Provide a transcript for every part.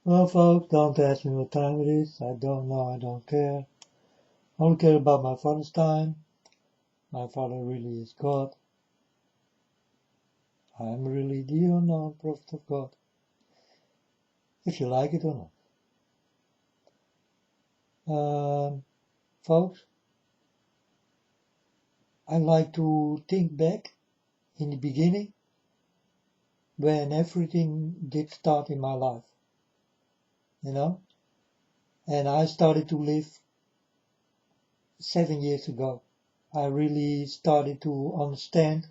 Well, folks, don't ask me what time it is. I don't know, I don't care. I only care about my Father's time. My Father really is God. I am really the unknown prophet of God. If you like it or not. Folks, I like to think back in the beginning when everything did start in my life. You know? And I started to live 7 years ago. I really started to understand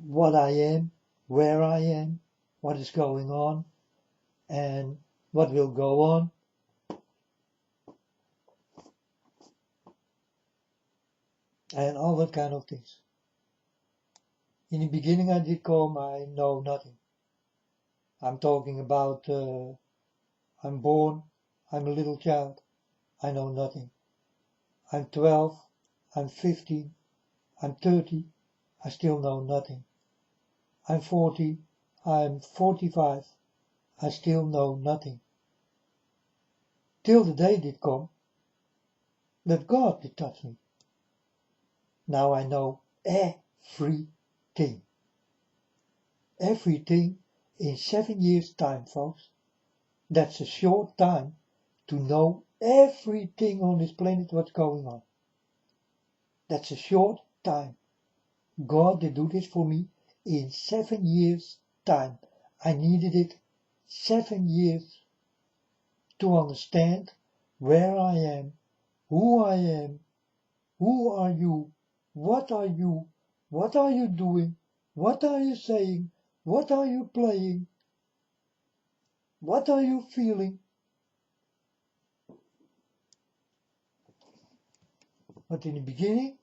what I am, where I am, what is going on, and what will go on. And all that kind of things. In the beginning I did come, I know nothing. I'm talking about, I'm born, I'm a little child, I know nothing. I'm 12, I'm 15, I'm 30, I still know nothing. I'm 40, I'm 45, I still know nothing. Till the day did come that God did touch me. Now I know everything. Everything in 7 years' time, folks. That's a short time to know everything on this planet what's going on. That's a short time. God did do this for me in 7 years' time. I needed it 7 years to understand where I am, who I am, who are you, what are you, what are you doing, what are you saying, what are you playing, what are you feeling. But in the beginning,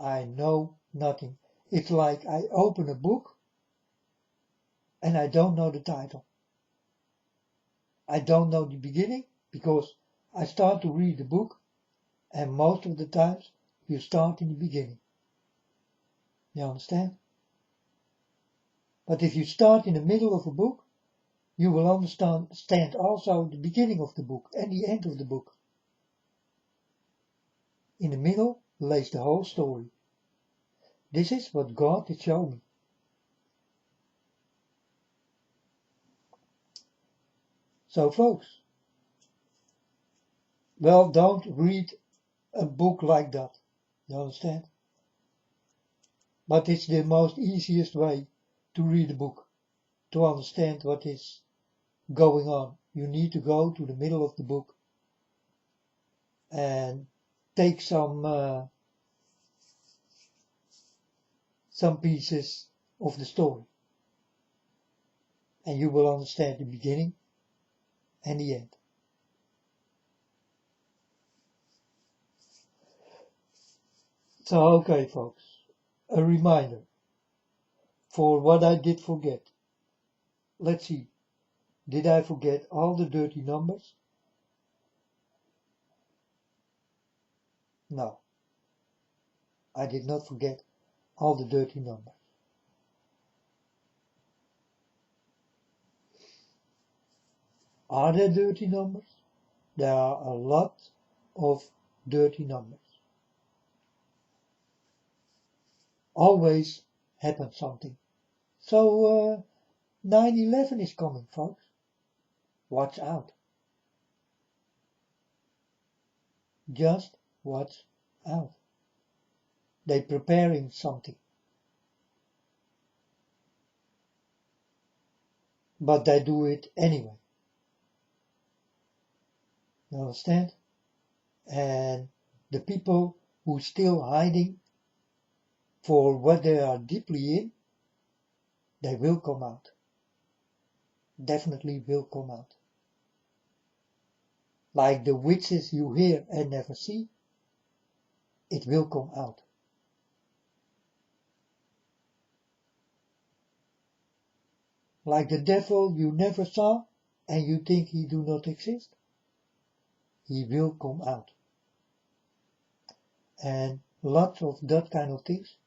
I know nothing. It's like I open a book and I don't know the title. I don't know the beginning because I start to read the book and most of the times you start in the beginning. You understand? But if you start in the middle of a book, you will understand also the beginning of the book and the end of the book. In the middle lays the whole story. This is what God did show me. So folks, well, don't read a book like that. You understand? But it's the most easiest way to read a book, to understand what is going on. You need to go to the middle of the book and take some pieces of the story, and you will understand the beginning and the end. So, okay, folks, a reminder for what I did forget. Let's see, did I forget all the dirty numbers? No, I did not forget all the dirty numbers. Are there dirty numbers? There are a lot of dirty numbers. Always happens something. So 9/11 is coming, folks. Watch out. Just watch out. They're preparing something. But they do it anyway. You understand? And the people who still hiding for what they are deeply in, they will come out. Definitely will come out. Like the witches you hear and never see, it will come out. Like the devil you never saw and you think he do not exist, he will come out. And lots of that kind of things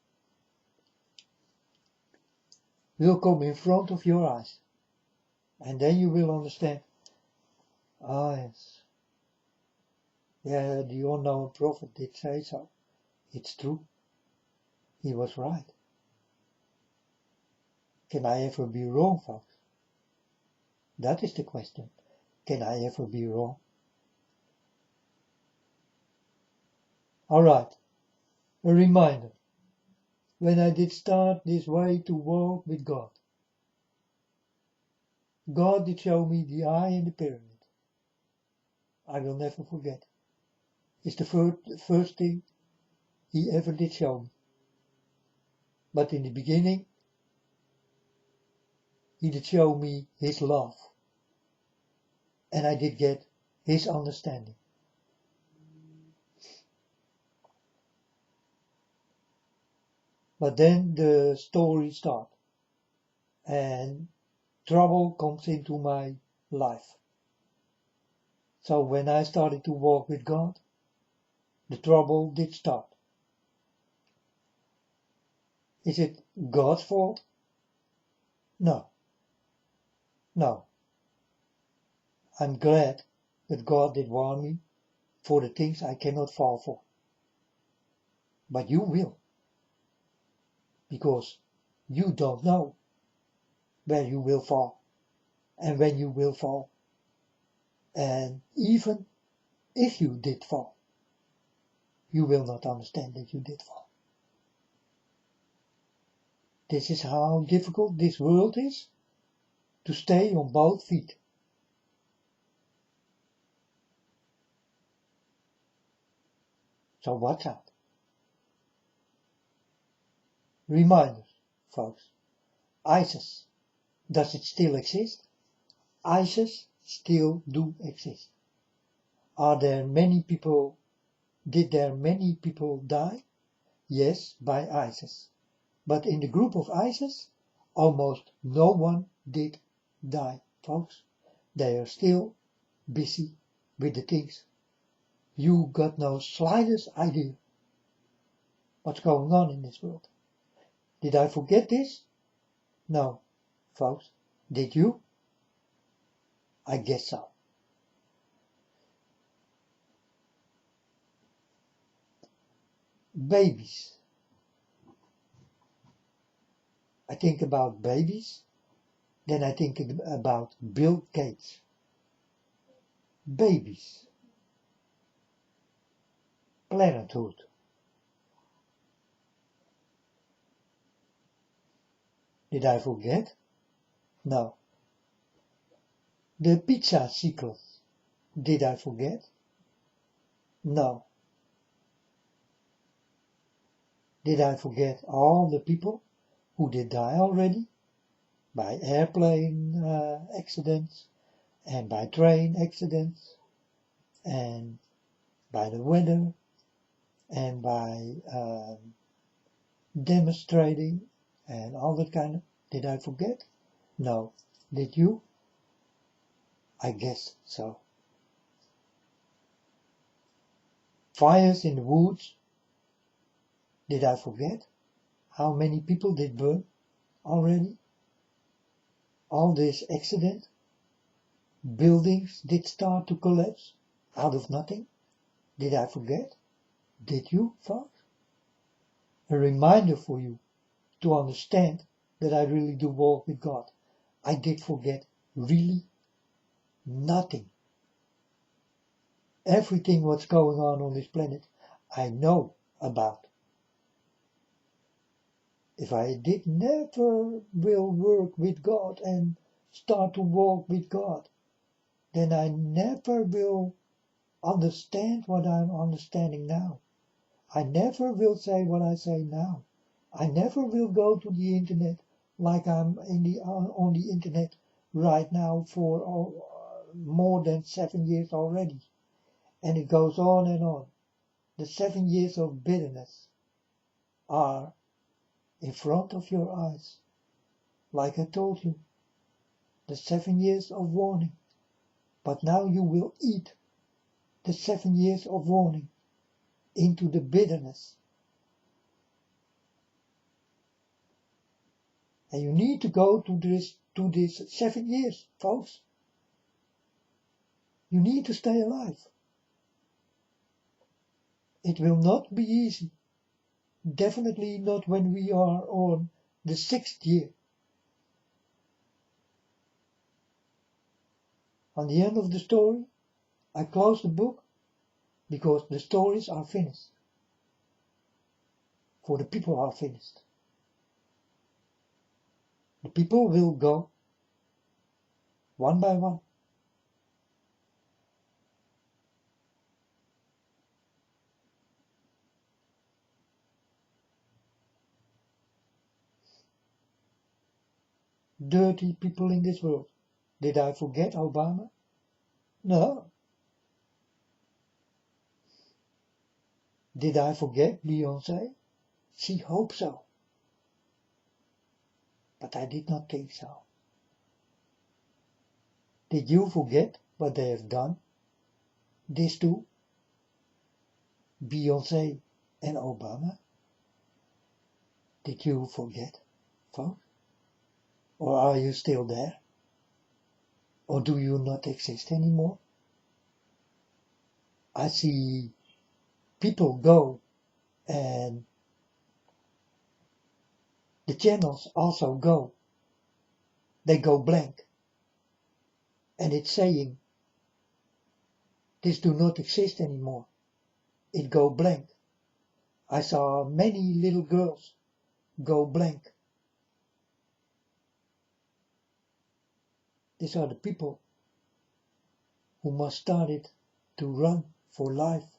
will come in front of your eyes. And then you will understand, ah yes, yeah, the unknown prophet did say so. It's true. He was right. Can I ever be wrong, folks? That is the question. Can I ever be wrong? Alright, a reminder. When I did start this way to walk with God, God did show me the eye in the pyramid. I will never forget. It's the first thing He ever did show me. But in the beginning, He did show me His love. And I did get His understanding. But then the story starts. And trouble comes into my life. So when I started to walk with God, the trouble did start. Is it God's fault? No. No. I'm glad that God did warn me for the things I cannot fall for. But you will. Because you don't know where you will fall and when you will fall. And even if you did fall, you will not understand that you did fall. This is how difficult this world is to stay on both feet. So watch out. Reminders, folks. ISIS, does it still exist? ISIS still do exist. Did there many people die? Yes, by ISIS. But in the group of ISIS, almost no one did die, folks. They are still busy with the things. You got no slightest idea what's going on in this world. Did I forget this? No, folks. Did you? I guess so. Babies. I think about babies, then I think about Bill Gates. Babies. Planethood. Did I forget? No. The pizza sequence. Did I forget? No. Did I forget all the people who did die already? By airplane accidents, and by train accidents, and by the weather, and by demonstrating, and all that kind of. Did I forget? No. Did you? I guess so. Fires in the woods. Did I forget? How many people did burn already? All this accident. Buildings did start to collapse out of nothing. Did I forget? Did you, folks? A reminder for you to understand that I really do walk with God. I did forget really nothing. Everything what's going on this planet, I know about. If I did never will work with God and start to walk with God, then I never will understand what I'm understanding now. I never will say what I say now. I never will go to the internet like I'm on the internet right now for more than 7 years already. And it goes on and on. The 7 years of bitterness are in front of your eyes. Like I told you, the 7 years of warning. But now you will eat the 7 years of warning into the bitterness. And you need to go to to this 7 years, folks. You need to stay alive. It will not be easy. Definitely not when we are on the 6th year. On the end of the story, I close the book because the stories are finished. For the people are finished. The people will go one by one. Dirty people in this world. Did I forget Obama? No. Did I forget Beyoncé? She hoped so. But I did not think so. Did you forget what they have done? These two? Beyoncé and Obama? Did you forget, folks? Or are you still there? Or do you not exist anymore? I see people go and the channels also go. They go blank. And it's saying, this do not exist anymore. It go blank. I saw many little girls go blank. These are the people who must started to run for life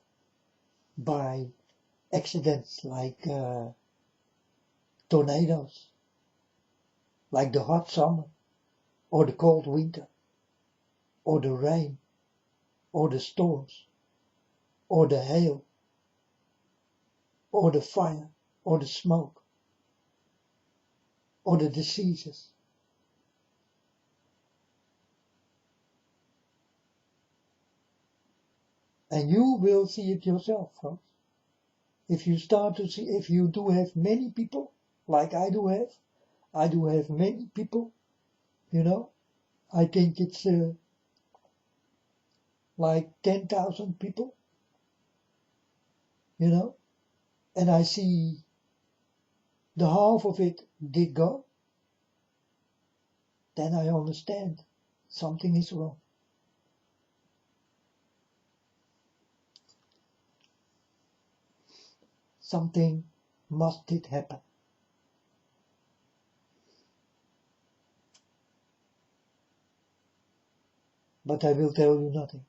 by accidents like tornadoes, like the hot summer, or the cold winter, or the rain, or the storms, or the hail, or the fire, or the smoke, or the diseases. And you will see it yourself, folks. If you start to see, if you do have many people, like I do have many people, you know, I think it's like 10,000 people, you know, and I see the half of it did go, then I understand something is wrong. Something must did happen. But I will tell you nothing.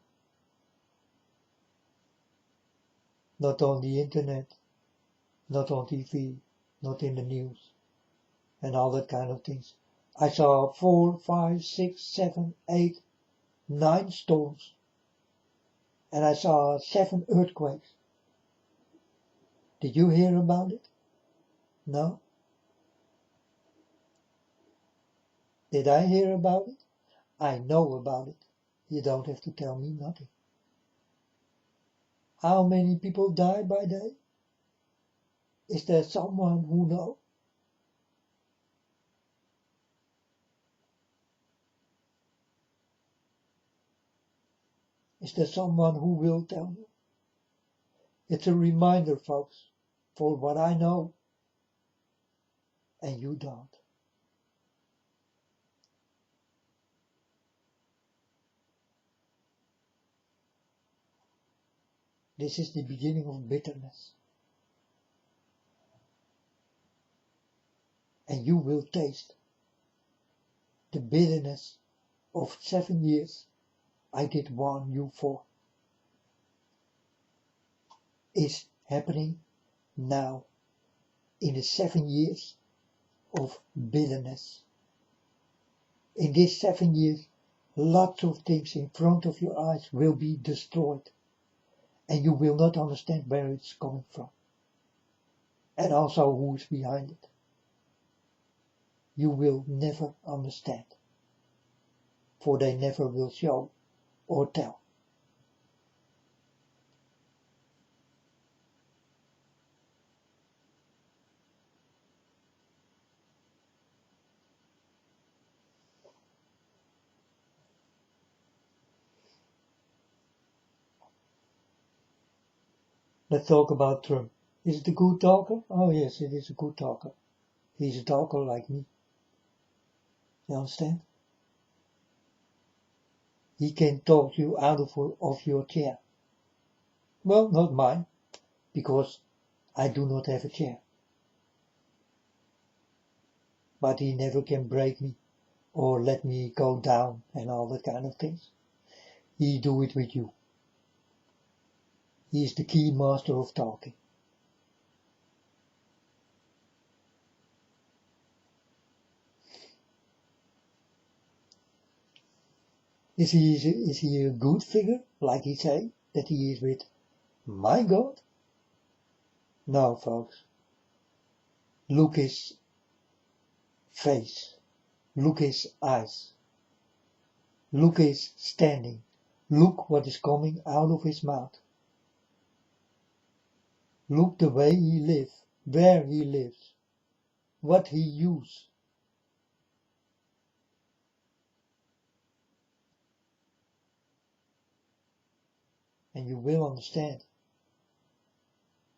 Not on the internet, not on TV, not in the news, and all that kind of things. I saw 4, 5, 6, 7, 8, 9 storms, and I saw 7 earthquakes. Did you hear about it? No? Did I hear about it? I know about it. You don't have to tell me nothing. How many people die by day? Is there someone who knows? Is there someone who will tell you? It's a reminder, folks, for what I know and you don't. This is the beginning of bitterness. And you will taste the bitterness of 7 years I did warn you for. Is happening now in the 7 years of bitterness. In these 7 years, lots of things in front of your eyes will be destroyed. And you will not understand where it's coming from. And also who is behind it. You will never understand. For they never will show or tell. Let's talk about Trump. Is it a good talker? Oh yes, it is a good talker. He's a talker like me. You understand? He can talk you out of your chair. Well, not mine, because I do not have a chair. But he never can break me or let me go down and all that kind of things. He do it with you. He is the key master of talking. Is he a good figure, like he say, that he is with my God? No, folks. Look his face. Look his eyes. Look his standing. Look what is coming out of his mouth. Look the way he lives, where he lives, what he uses. And you will understand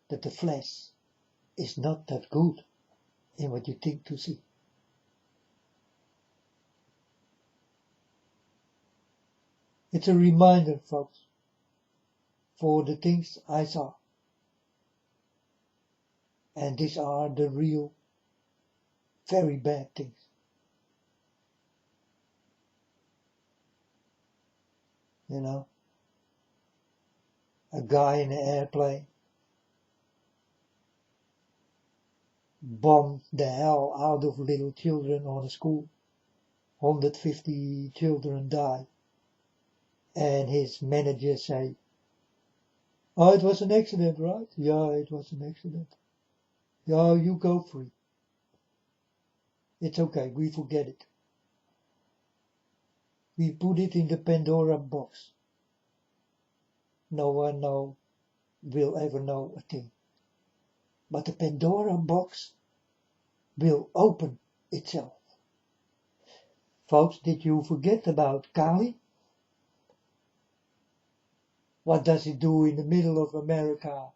that the flesh is not that good in what you think to see. It's a reminder, folks, for the things I saw. And these are the real, very bad things. You know, a guy in an airplane bombed the hell out of little children on a school. 150 children died. And his manager say, "Oh, it was an accident, right? Yeah, it was an accident. Yeah, you go free. It's okay, we forget it. We put it in the Pandora box. No one will ever know a thing. But the Pandora box will open itself." Folks, did you forget about Kali? What does it do in the middle of America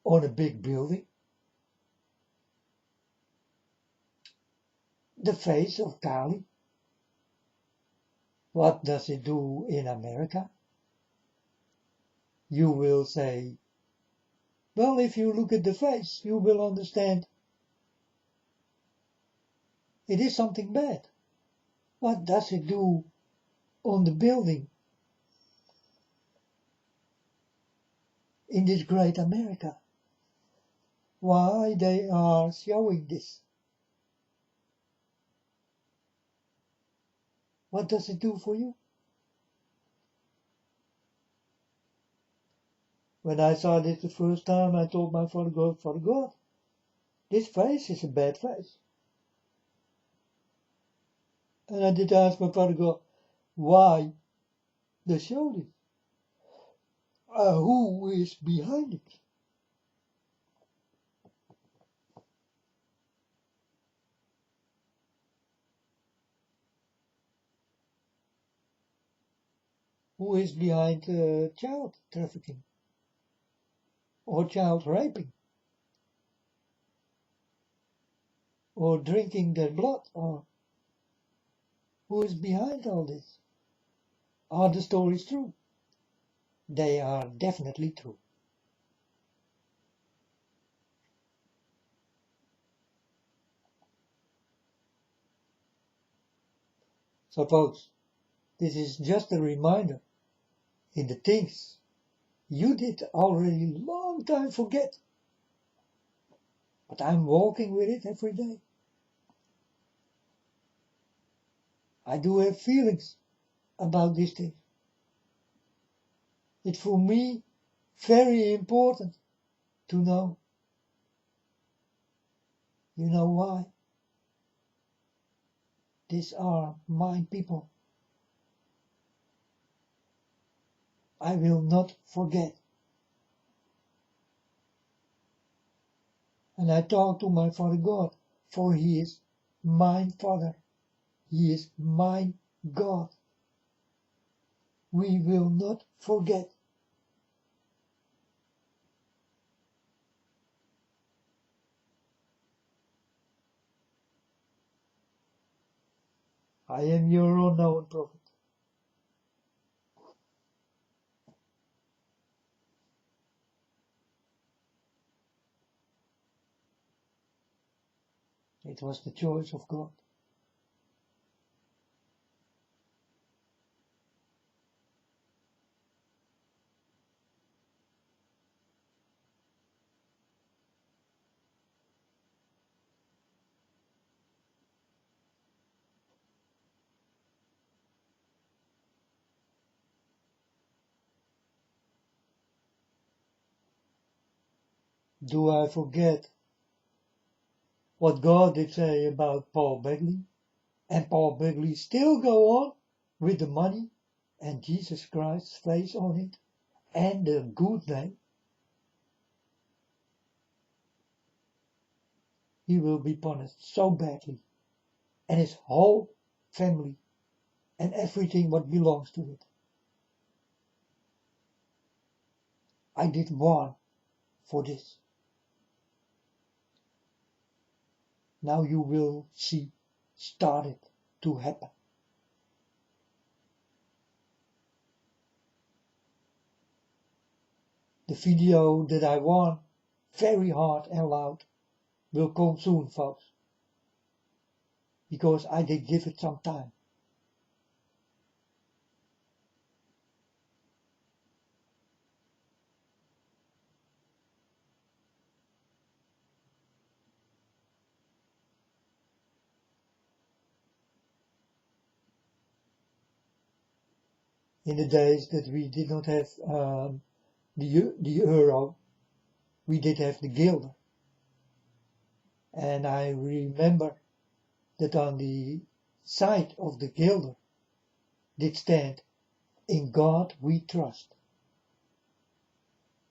on a big building? The face of Kali. What does it do in America? You will say, well, if you look at the face, you will understand it is something bad. What does it do on the building in this great America? Why they are showing this? What does it do for you? When I saw this the first time, I told my Father God, this face is a bad face. And I did ask my Father God, why they showed it? Who is behind it? Who is behind child trafficking or child raping or drinking their blood? Or who is behind all this? Are the stories true? They are definitely true. So folks, this is just a reminder in the things you did already long time forget. But I'm walking with it every day. I do have feelings about these things. It's for me very important to know. You know why? These are my people. I will not forget. And I talk to my Father God, for He is my Father. He is my God. We will not forget. I am your unknown prophet. It was the choice of God. Do I forget what God did say about Paul Begley? And Paul Begley still go on with the money and Jesus Christ's face on it and the good name. He will be punished so badly, and his whole family and everything what belongs to it. I did warn for this. Now you will see started to happen. The video that I warn very hard and loud will come soon, folks, because I did give it some time. In the days that we did not have the euro, we did have the guilder. And I remember that on the side of the guilder did stand, "In God we trust."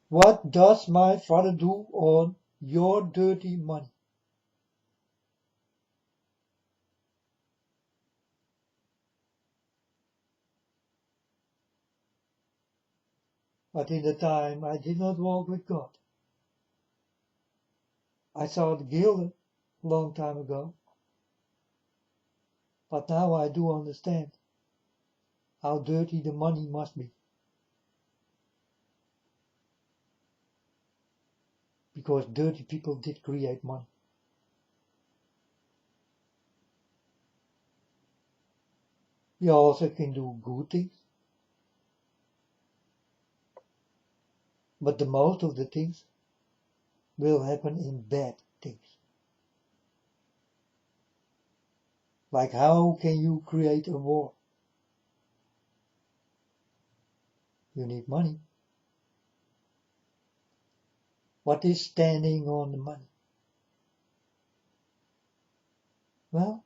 What does my father do on your dirty money? But in the time I did not walk with God. I saw the guilder long time ago. But now I do understand how dirty the money must be. Because dirty people did create money. We also can do good things. But the most of the things will happen in bad things. Like how can you create a war? You need money. What is standing on the money? Well,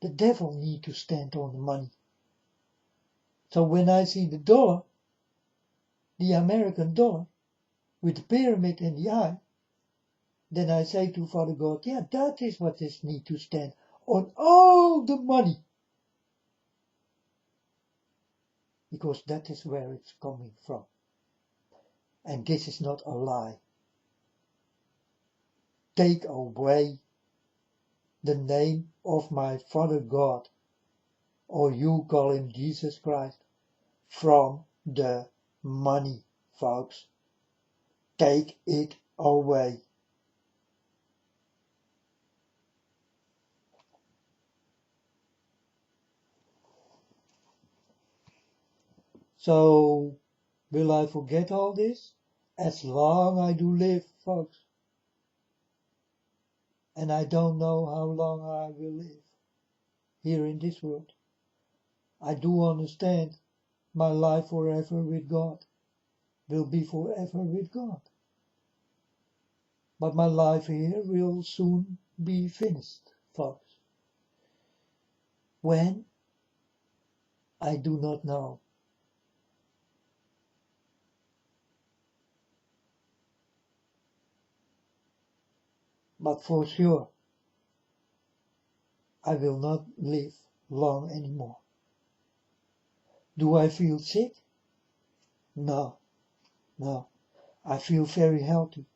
the devil need to stand on the money. So when I see the dollar, the American dollar, with the pyramid in the eye, then I say to Father God, yeah, that is what is need to stand on all the money. Because that is where it's coming from. And this is not a lie. Take away the name of my Father God, or you call him Jesus Christ, from the money, folks. Take it away. So, will I forget all this? As long I do live, folks. And I don't know how long I will live here in this world. I do understand my life forever with God will be forever with God. But my life here will soon be finished, folks. When? I do not know. But for sure, I will not live long anymore. Do I feel sick? No, no. I feel very healthy.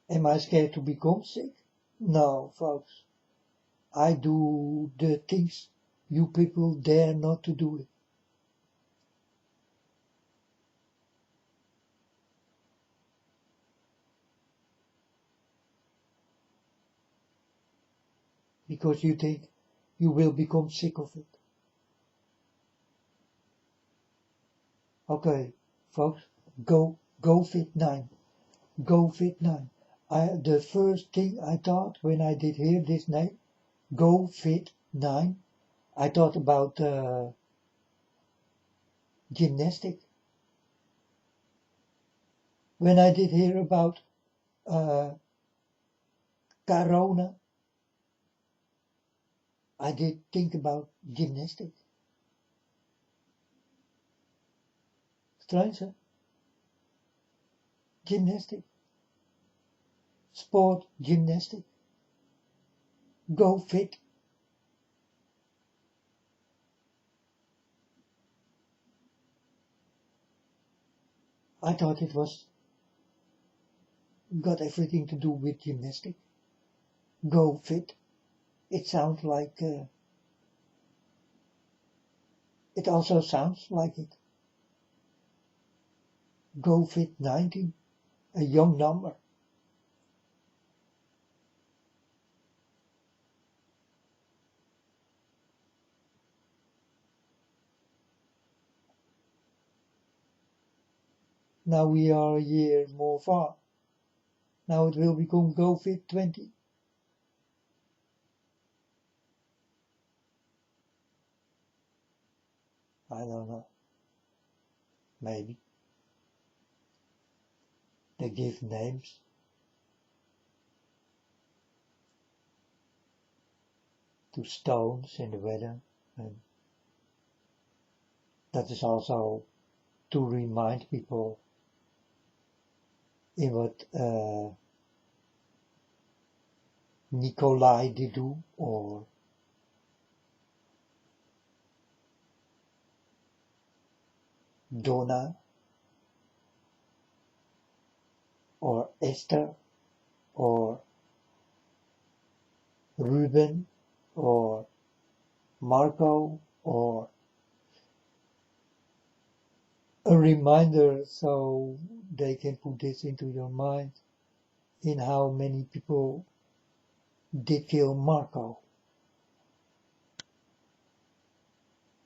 Am I scared to become sick? No, folks. I do the things you people dare not to do it. Because you think you will become sick of it. Okay, folks, go Fit9. Go Fit9. The first thing I thought when I did hear this name, Go Fit9, I thought about gymnastic. When I did hear about Corona, I did think about gymnastic. Strange, huh? Gymnastic. Sport, gymnastic. Go Fit. I thought it was got everything to do with gymnastic. Go Fit. It sounds like, it also sounds like it. Go Fit19, a young number. Now we are a year more far. Now it will become Go Fit20. I don't know. Maybe. They give names. To stones in the weather. And that is also to remind people in what Nikolai did do, or Donna, or Esther, or Ruben, or Marco, or a reminder so they can put this into your mind in how many people did kill Marco.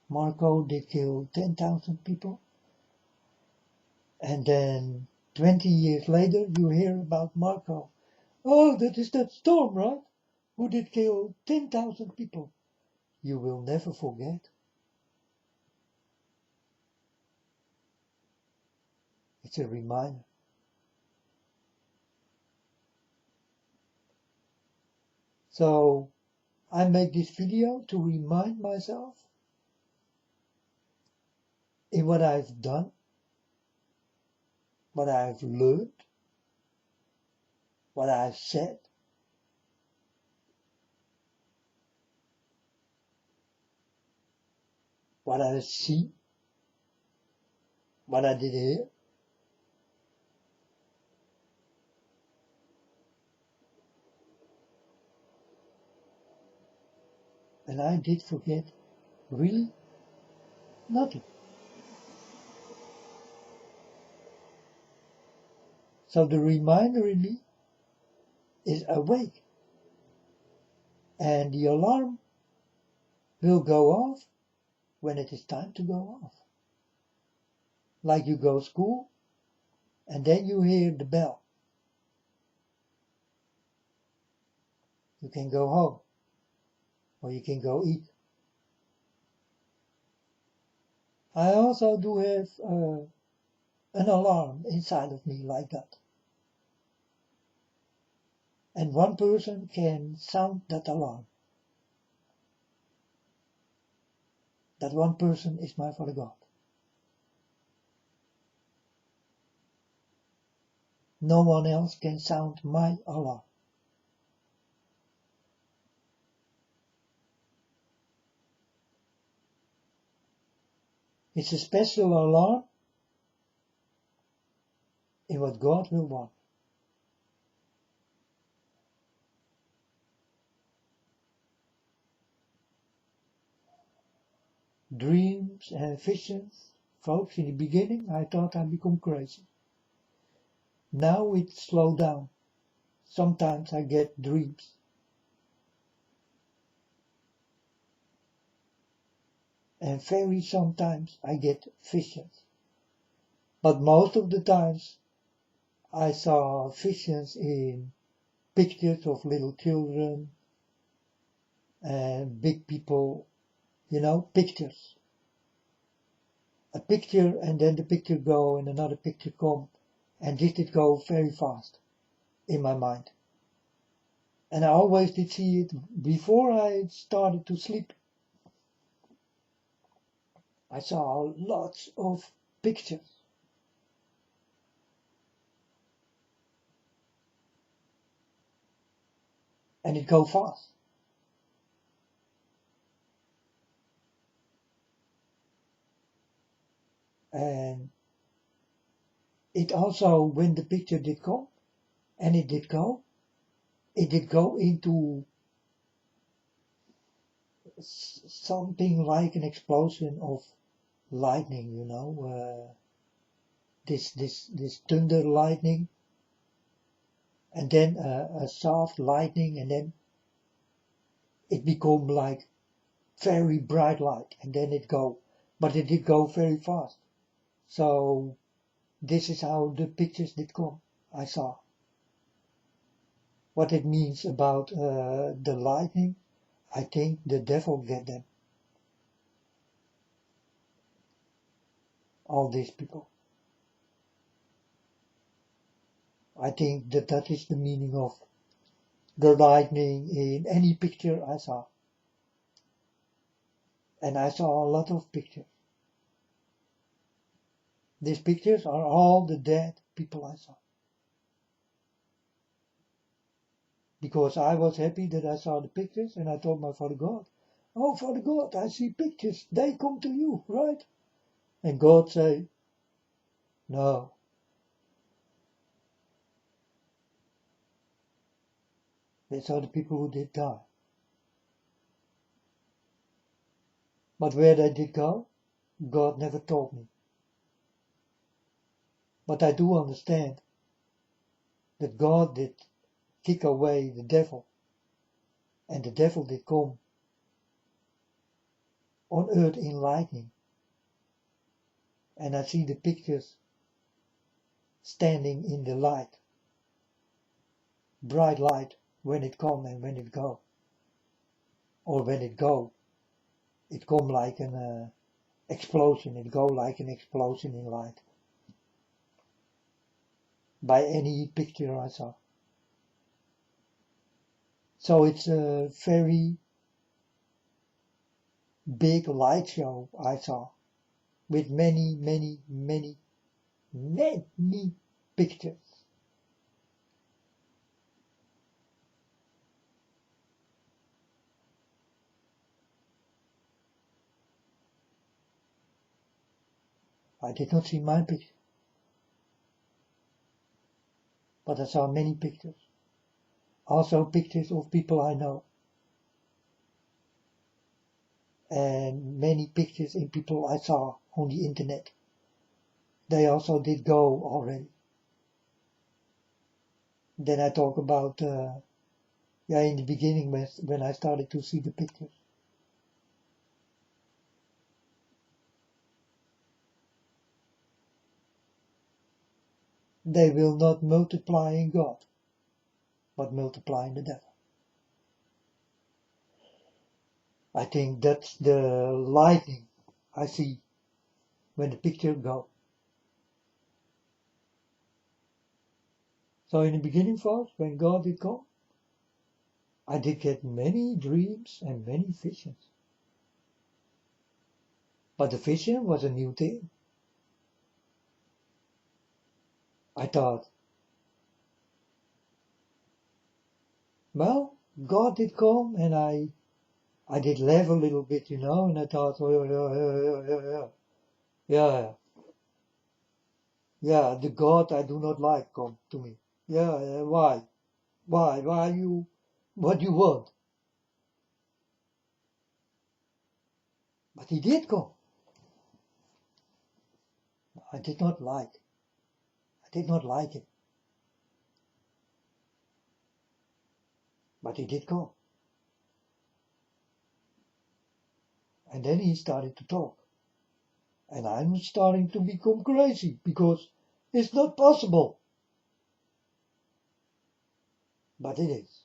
Marco did kill 10,000 people, and then 20 years later you hear about Marco. Oh, that is that storm, right? Who did kill 10,000 people. You will never forget. It's a reminder. So I make this video to remind myself in what I've done, what I've learned, what I've said, what I see, what I did here. And I did forget really nothing. So the reminder in me is awake. And the alarm will go off when it is time to go off. Like you go to school and then you hear the bell. You can go home or you can go eat. I also do have an alarm inside of me like that. And one person can sound that alarm. That one person is my Father God. No one else can sound my alarm. It's a special alarm in what God will want. dreams and visions. Folks, in the beginning I thought I'd become crazy. Now it's slowed down. Sometimes I get dreams. And very sometimes I get visions. But most of the times I saw visions in pictures of little children and big people, pictures. A picture and then the picture go and another picture come, and this did go very fast in my mind. And I always did see it before I started to sleep. I saw lots of pictures. And it go fast. And it also, when the picture did come, and it did go into something like an explosion of lightning, this thunder lightning, and then a soft lightning, and then it become like very bright light, and then but it did go very fast. So this is how the pictures did come, I saw. What it means about the lightning, I think the devil get them. All these people. I think that is the meaning of the lightning in any picture I saw. And I saw a lot of pictures. These pictures are all the dead people I saw. Because I was happy that I saw the pictures, and I told my Father God, "Oh, Father God, I see pictures, they come to you, right?" And God said, "No. These are the people who did die." But where they did go, God never told me. But I do understand that God did kick away the devil, and the devil did come on earth in lightning. And I see the pictures standing in the light, bright light, when it come and when it go. Or when it go, it come like an explosion, it go like an explosion in light. By any picture I saw. So it's a very big light show I saw, with many, many, many, many pictures. I did not see my picture, but I saw many pictures. Also pictures of people I know. And many pictures in people I saw on the internet. They also did go already. Then I talk about, in the beginning when I started to see the pictures. They will not multiply in God, but multiply in the devil. I think that's the lightning I see when the picture go. So in the beginning, folks, when God did come, I did get many dreams and many visions. But the vision was a new thing. I thought, well, God did come, and I did laugh a little bit, and I thought, oh, yeah, the God I do not like come to me. Yeah, why? Why what you want? But he did come. I did not like it. But he did come. And then he started to talk. And I'm starting to become crazy because it's not possible. But it is.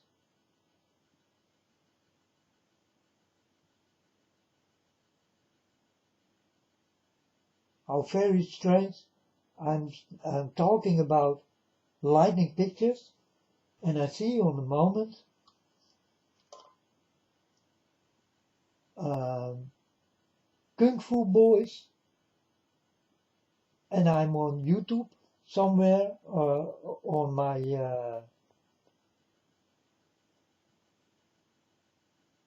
How very strange. I'm talking about lightning pictures, and I see on the moment Kung Fu Boys, and I'm on YouTube somewhere on my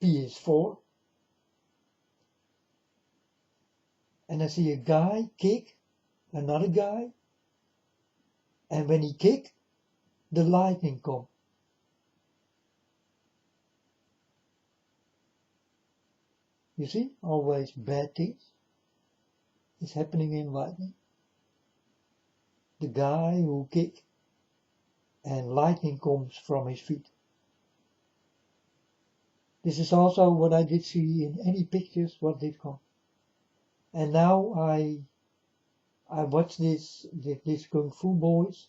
PS4, and I see a guy kick another guy, and when he kick, the lightning come. You see, always bad things is happening in lightning. The guy who kick, and lightning comes from his feet. This is also what I did see in any pictures what did come. And now I watch this Kung Fu Boys,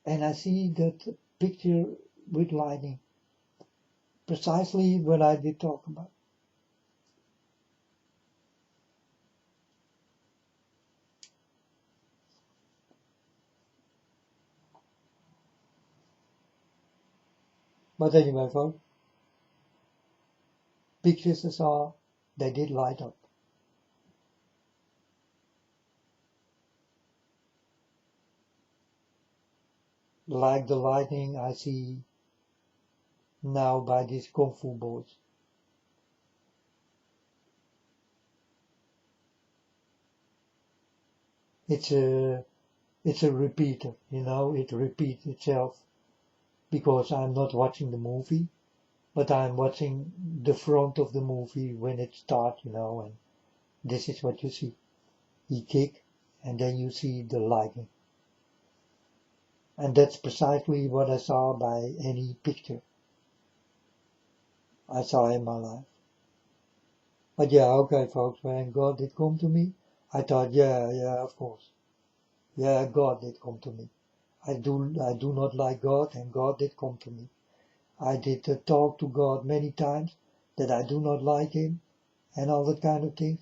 and I see that picture with lightning. Precisely what I did talk about. But anyway, folks, pictures I saw, they did light up. Like the lightning I see now by these Kung Fu Boys. It's a repeater, you know, it repeats itself because I'm not watching the movie, but I'm watching the front of the movie when it starts, you know, and this is what you see. He kick, and then you see the lightning. And that's precisely what I saw by any picture I saw in my life. But yeah, okay folks, when God did come to me, I thought, yeah, of course. Yeah, God did come to me. I do not like God, and God did come to me. I did talk to God many times that I do not like Him, and all that kind of things.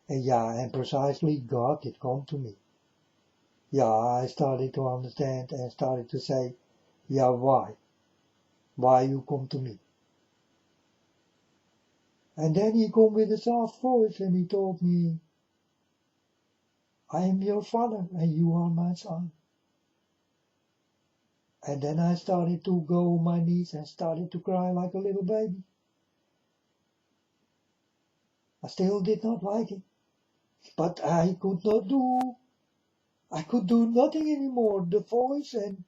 And yeah, and precisely God did come to me. Yeah, I started to understand and started to say, yeah, why? Why you come to me? And then he come with a soft voice and he told me, I am your father and you are my son. And then I started to go on my knees and started to cry like a little baby. I still did not like it, but I could do nothing anymore. The voice, and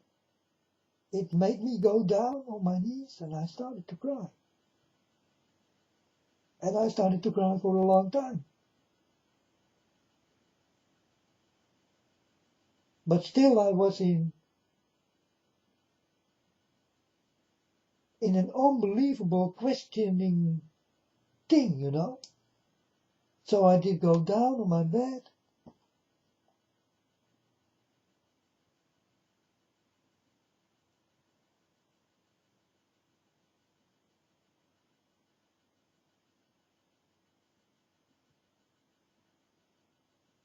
it made me go down on my knees and I started to cry. And I started to cry for a long time. But still I was in an unbelievable questioning thing, you know. So I did go down on my bed.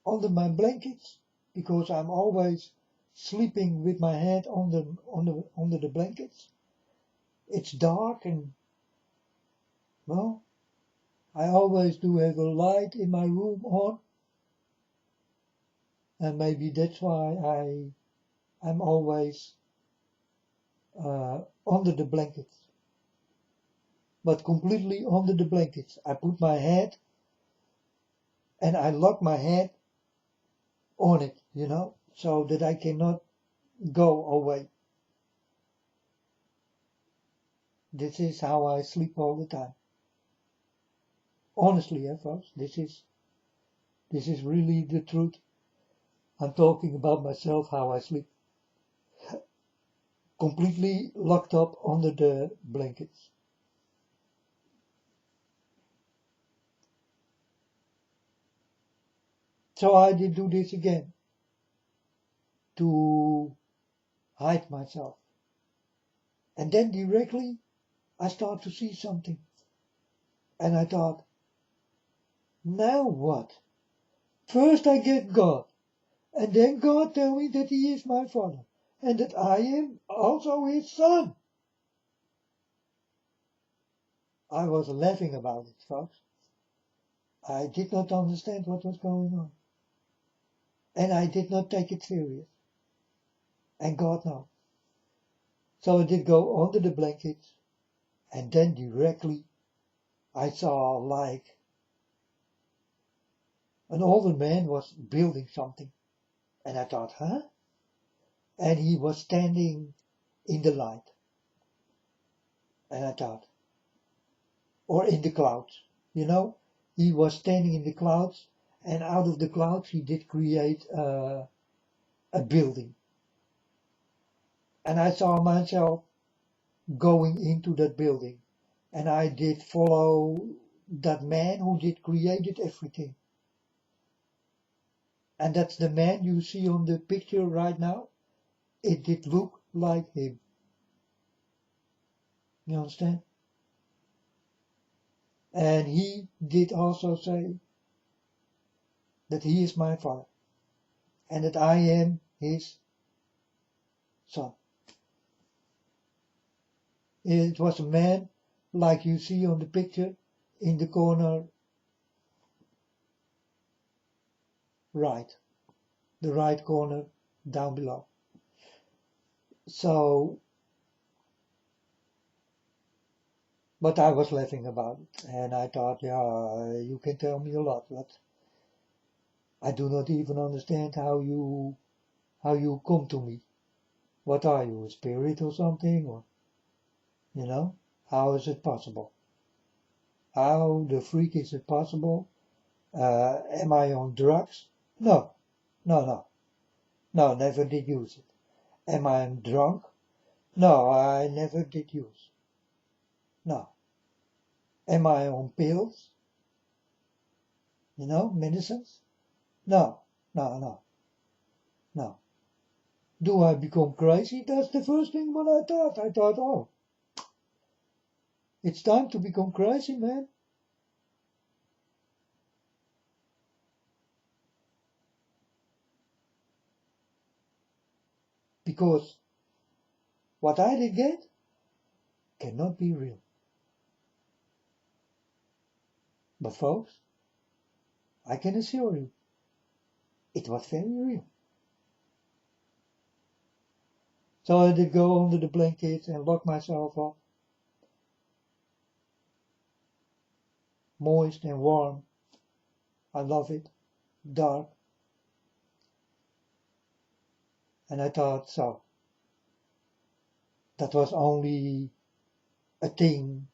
Under my blankets, because I'm always sleeping with my head under the blankets. It's dark and, well, I always do have a light in my room on, and maybe that's why I'm always under the blankets, but completely under the blankets. I put my head and I lock my head on it, you know, so that I cannot go away. This is how I sleep all the time. Honestly, folks, this is really the truth. I'm talking about myself, how I sleep. Completely locked up under the blankets. So I did do this again to hide myself. And then directly I start to see something. And I thought, now what? First I get God. And then God tell me that he is my father. And that I am also his son. I was laughing about it, folks. I did not understand what was going on. And I did not take it serious. And God knows. So I did go under the blankets. And then directly I saw like an older man was building something. And I thought, huh? And he was standing in the light. And I thought, or in the clouds, you know? He was standing in the clouds, and out of the clouds he did create a building. And I saw myself going into that building. And I did follow that man who did created everything. And that's the man you see on the picture right now. It did look like him. You understand? And he did also say that he is my father and that I am his son. It was a man like you see on the picture in the corner right, the right corner down below. So, but I was laughing about it and I thought, yeah, you can tell me a lot, but I do not even understand how you come to me. What are you, a spirit or something? Or, you know, how is it possible? How the freak is it possible? Am I on drugs? No, no, no, no, never did use it. Am I drunk? No, I never did use. No. Am I on pills? You know, medicines? No, no, no, no. Do I become crazy? That's the first thing what I thought. I thought, oh, it's time to become crazy, man. Because what I did get cannot be real. But folks, I can assure you, it was very real. So I did go under the blankets and lock myself up. Moist and warm. I love it. Dark. And I thought, so, that was only a thing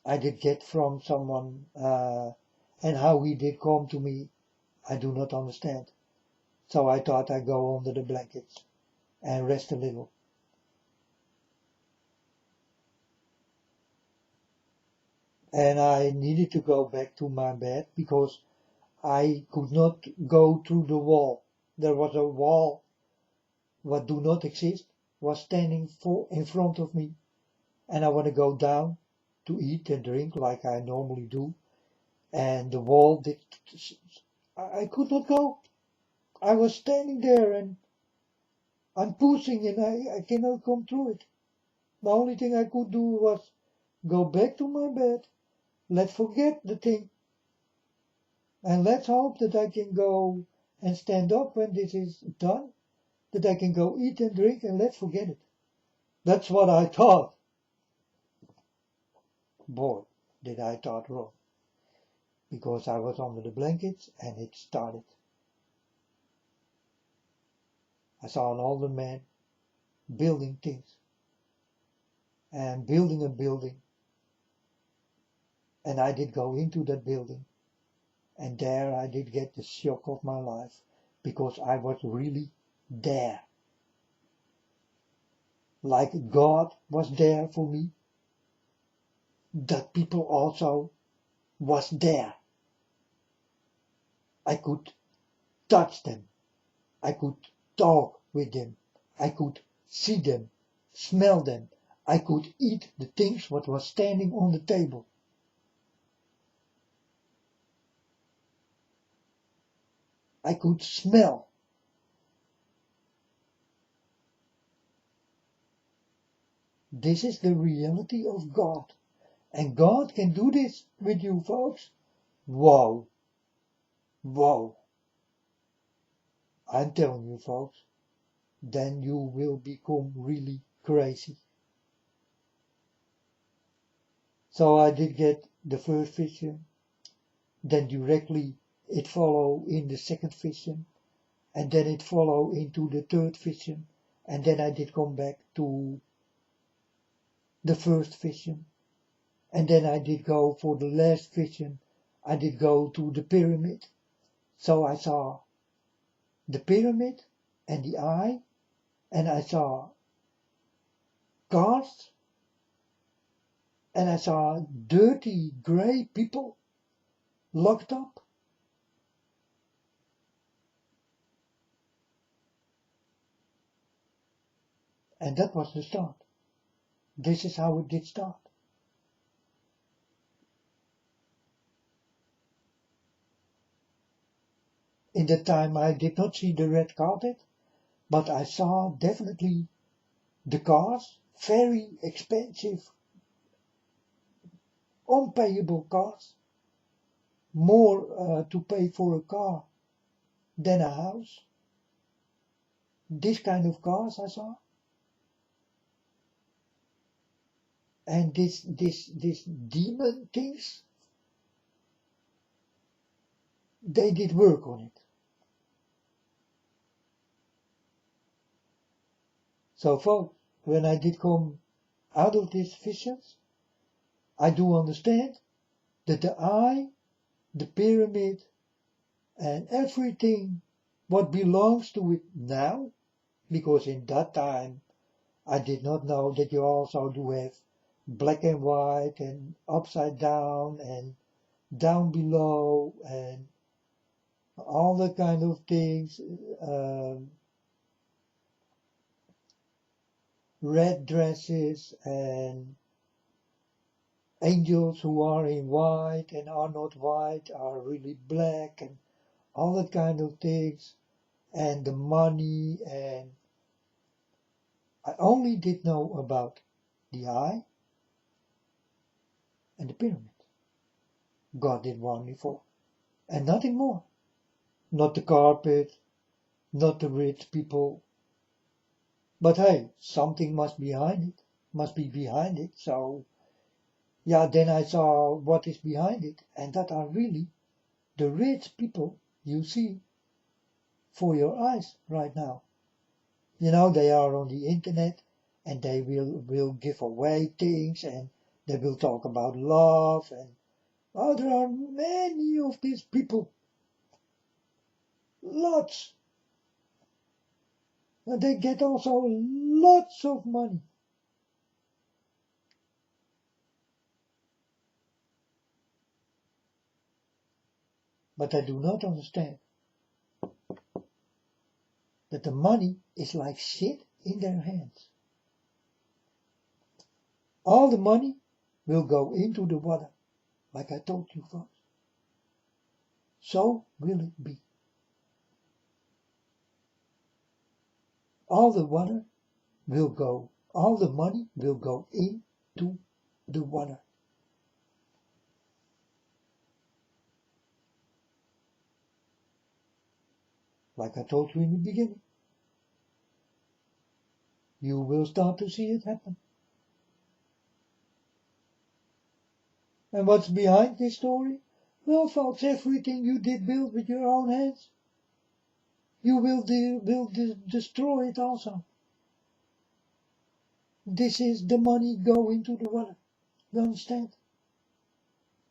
I did get from someone, and how he did come to me, I do not understand. So I thought I'd go under the blankets and rest a little. And I needed to go back to my bed because I could not go through the wall. There was a wall what do not exist was standing in front of me, and I want to go down to eat and drink like I normally do, and the wall did. I could not go. I was standing there and I'm pushing and I cannot come through it. The only thing I could do was go back to my bed. Let's forget the thing. And let's hope that I can go and stand up when this is done. That I can go eat and drink and let's forget it. That's what I thought. Boy, did I thought wrong. Because I was under the blankets and it started. I saw an older man building things. And building a building. And I did go into that building, and there I did get the shock of my life, because I was really there. Like God was there for me, that people also was there. I could touch them. I could talk with them. I could see them, smell them. I could eat the things what was standing on the table. I could smell. This is the reality of God. And God can do this with you, folks. Wow. Wow. I'm telling you, folks, then you will become really crazy. So I did get the first vision, then directly it follow in the second vision, and then it follow into the third vision, and then I did come back to the first vision, and then I did go for the last vision. I did go to the pyramid. So I saw the pyramid and the eye, and I saw cars, and I saw dirty grey people locked up. And that was the start. This is how it did start. In that time I did not see the red carpet, but I saw definitely the cars, very expensive, unpayable cars, more to pay for a car than a house. This kind of cars I saw. And this demon things, they did work on it. So folks, when I did come out of these visions, I do understand that the eye, the pyramid, and everything what belongs to it now, because in that time I did not know that you also do have black and white and upside down and down below and all that kind of things, red dresses and angels who are in white and are not white are really black and all that kind of things, and the money, and I only did know about the eye and the pyramid. God did warn me for, and nothing more. Not the carpet, not the rich people. But hey, something must be behind it. So, yeah, then I saw what is behind it, and that are really the rich people you see for your eyes right now. You know, they are on the internet, and they will give away things, and they will talk about love, and oh, there are many of these people. Lots. And they get also lots of money. But I do not understand that the money is like shit in their hands. All the money will go into the water, like I told you folks. So will it be. All the water will go, all the money will go into the water. Like I told you in the beginning. You will start to see it happen. And what's behind this story? Well, folks, everything you did build with your own hands, you will destroy it also. This is the money go into the water. You understand?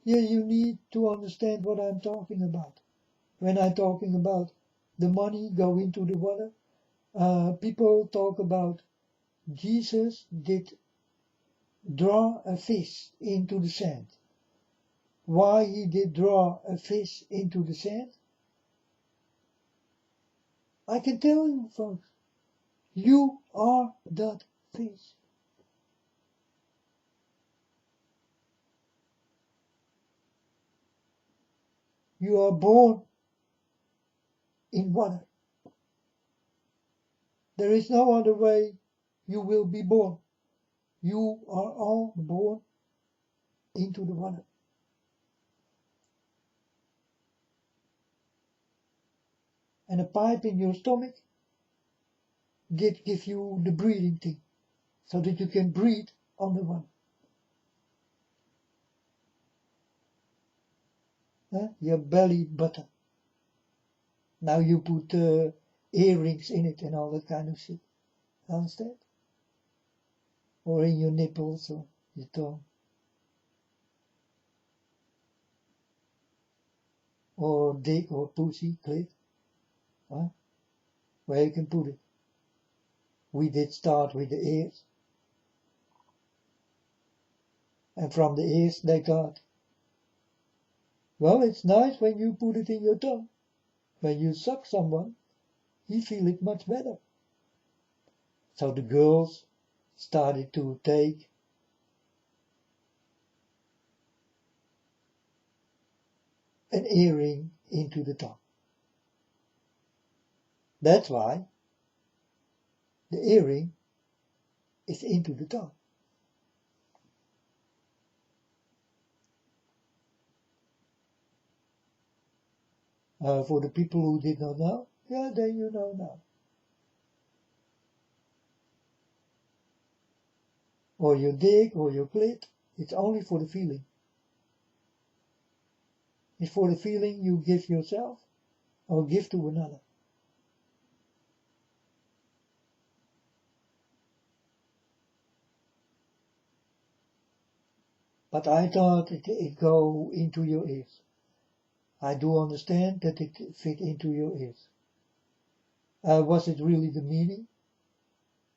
Yeah, you need to understand what I'm talking about. When I'm talking about the money go into the water, people talk about Jesus did draw a fish into the sand. Why he did draw a fish into the sand? I can tell you, folks, you are that fish. You are born in water. There is no other way you will be born. You are all born into the water. And a pipe in your stomach did give you the breathing thing, so that you can breathe on the water. Your belly button. Now you put earrings in it and all that kind of shit. Understand? Or in your nipples or your tongue. Or dick or pussy, clit. Huh? Where you can put it. We did start with the ears. And from the ears they got, well, it's nice when you put it in your tongue. When you suck someone, you feel it much better. So the girls started to take an earring into the tongue. That's why the earring is into the tongue. For the people who did not know, yeah, then you know now. Or your dick or your clit, it's only for the feeling. It's for the feeling you give yourself or give to another. But I thought it go into your ears. I do understand that it fit into your ears. Was it really the meaning?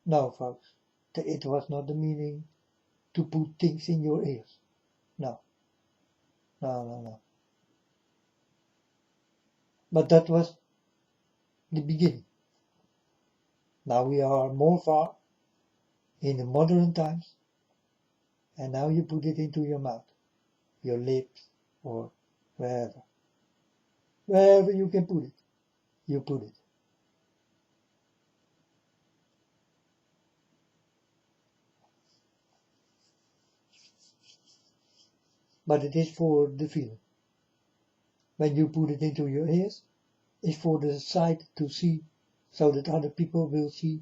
No, folks. It was not the meaning to put things in your ears. No. No, no, no. But that was the beginning. Now we are more far in the modern times, and now you put it into your mouth, your lips, or wherever. Wherever you can put it, you put it. But it is for the feeling. When you put it into your ears, it's for the sight to see, so that other people will see,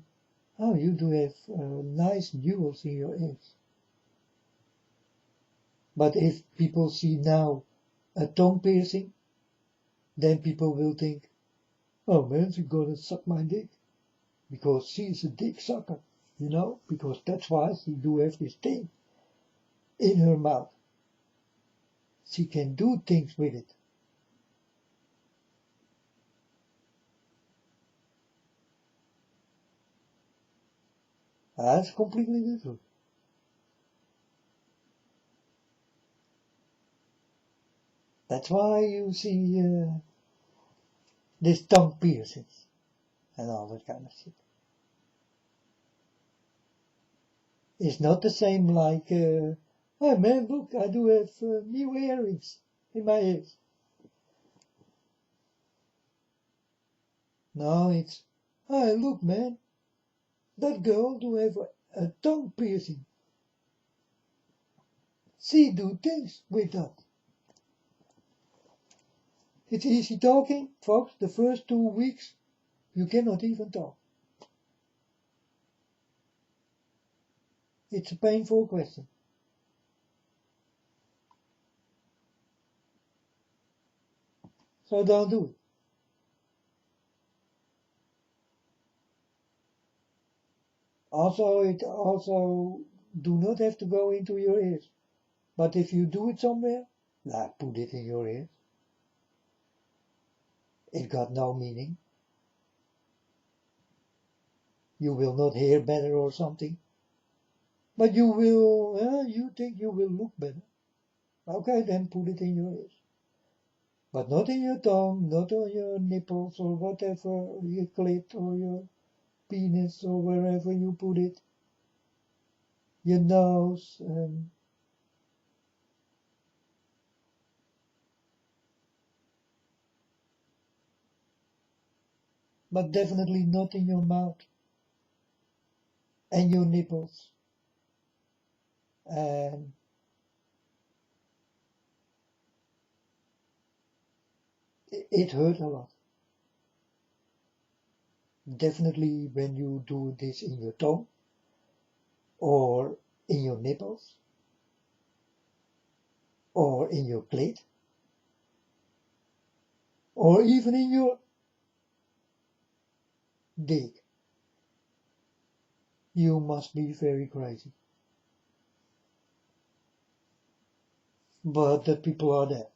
oh, you do have nice jewels in your ears. But if people see now a tongue piercing, then people will think, oh man, she's gonna suck my dick. Because she's a dick sucker, you know, because that's why she do have this thing in her mouth. She can do things with it. That's completely different. That's why you see this tongue piercings and all that kind of shit. It's not the same like, oh man, look, I do have new earrings in my ears. No, it's, oh look man, that girl do have a tongue piercing. She do things with that. It's easy talking, folks. The first 2 weeks, you cannot even talk. It's a painful question. So don't do it. Also, it also do not have to go into your ears. But if you do it somewhere, like put it in your ears. It got no meaning. You will not hear better or something. But you will, you think you will look better. Okay, then put it in your ears. But not in your tongue, not on your nipples or whatever, your clit or your penis or wherever you put it. Your nose. But definitely not in your mouth and your nipples. And it hurt a lot. Definitely when you do this in your tongue or in your nipples or in your clit or even in your dick. You must be very crazy. But the people are there.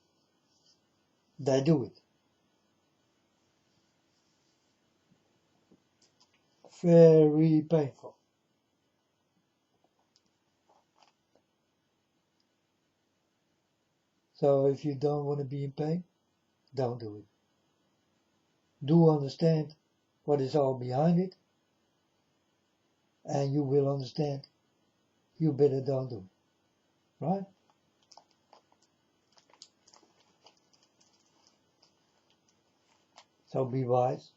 They do it. Very painful. So if you don't want to be in pain, don't do it. Do understand what is all behind it, and you will understand you better don't do it. Right? So be wise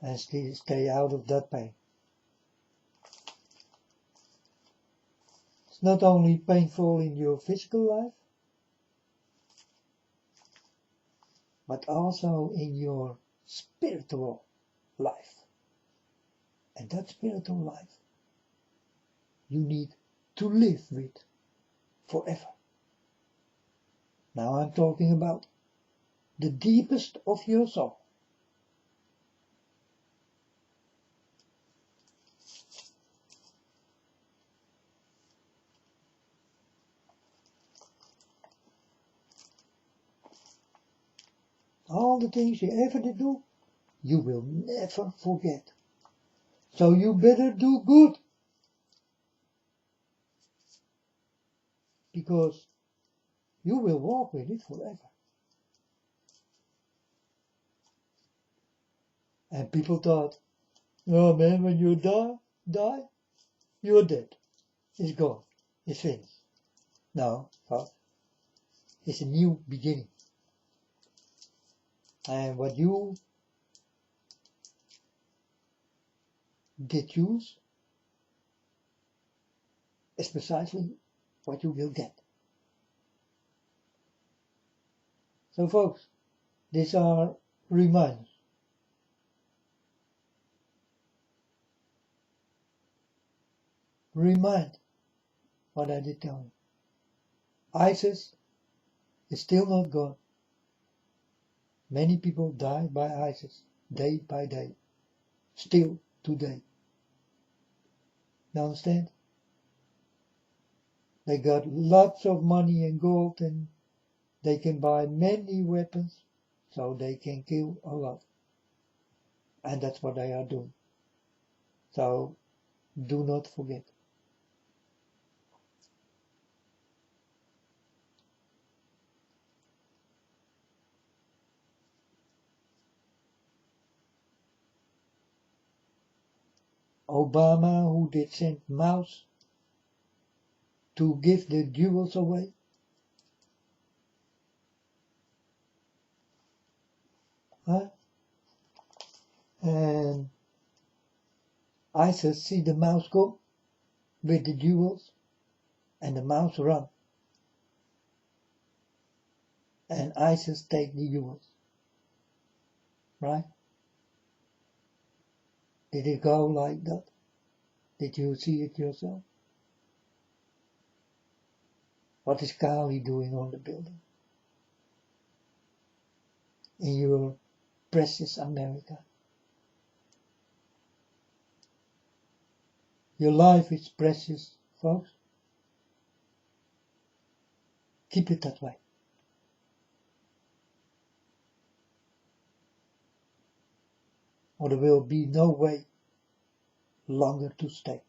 and stay out of that pain. It's not only painful in your physical life, but also in your spiritual life. And that spiritual life you need to live with forever. Now I'm talking about the deepest of your soul. All the things you ever did do, you will never forget. So you better do good. Because you will walk with it forever. And people thought, oh man, when you die, you're dead. It's gone. It's finished. No, folks. It's a new beginning. And what you did choose is precisely what you will get. So folks, these are reminders. Remind what I did tell you. ISIS is still not gone. Many people die by ISIS, day by day, still today. You understand? They got lots of money and gold and they can buy many weapons so they can kill a lot. And that's what they are doing. So do not forget. Obama, who did send Maus to give the jewels away. Huh? And ISIS see the mouse go with the jewels and the mouse run. And ISIS take the jewels. Right? Did it go like that? Did you see it yourself? What is Kali doing on the building? In your precious America. Your life is precious, folks. Keep it that way. Or there will be no way longer to stay.